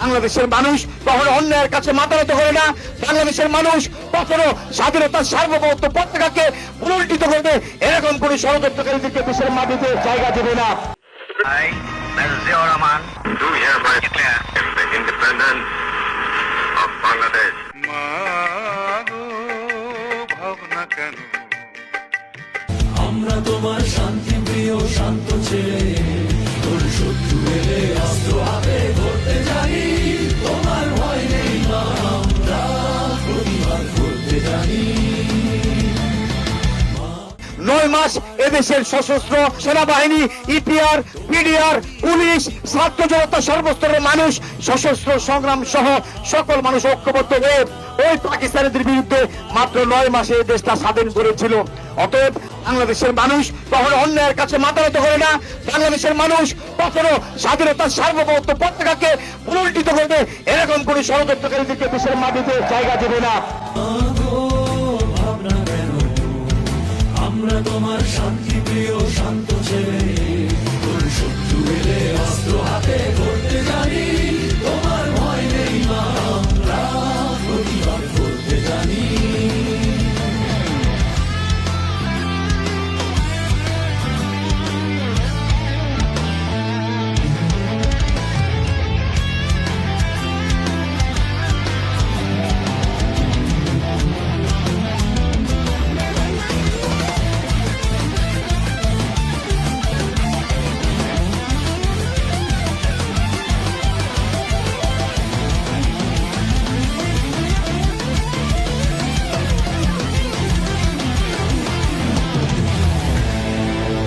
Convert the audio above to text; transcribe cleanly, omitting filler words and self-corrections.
বাংলাদেশের মানুষ কখনো অন্যায়ের কাছে মাথা নত করে না। বাংলাদেশের মানুষ কখনো স্বাধীনতার সার্বভৌমত্ব পতাকাকে পুনর্জিত করবে এরকম কোন ষড়যন্ত্রকারীদেরকে দেশের মাটিতে জায়গা দেবে না। I, Mr. Ziaur Rahman, do hereby declare the independence of Bangladesh. আমরা তোমার শান্তি প্রিয় শান্ত ছেলে, তোর শত্রু এলে অস্ত্র হাতে ধরতে জানি, তোমার ভয় নেই মা, আমরা প্রতিবাদ করতে জানি। 9 মাস এদেশের সশস্ত্র সেনাবাহিনী, ইপিআর, পিডিআর, পুলিশ, ছাত্র জনতা, সর্বস্তরের মানুষ সশস্ত্র সংগ্রাম সহ সকল মানুষ ঐক্যবদ্ধ হয়ে ওই পাকিস্তানিদের বিরুদ্ধে মাত্র 9 মাসে দেশটা স্বাধীন করেছিল। অতএব বাংলাদেশের মানুষ কখনো অন্যায়ের কাছে মাথা নত করে না। বাংলাদেশের মানুষ কখনো স্বাধীনতার সার্বভৌমত্ব পতাকাকে পুনর্জিত করবে এরকম কোন ষড়যন্ত্রকারীদেরকে দেশের মাটিতে জায়গা দেবে না। ভাবনা কেন, আমরা তোমার শান্তি প্রিয় শান্ত ছেলে, তোর শত্রু এলে অস্ত্র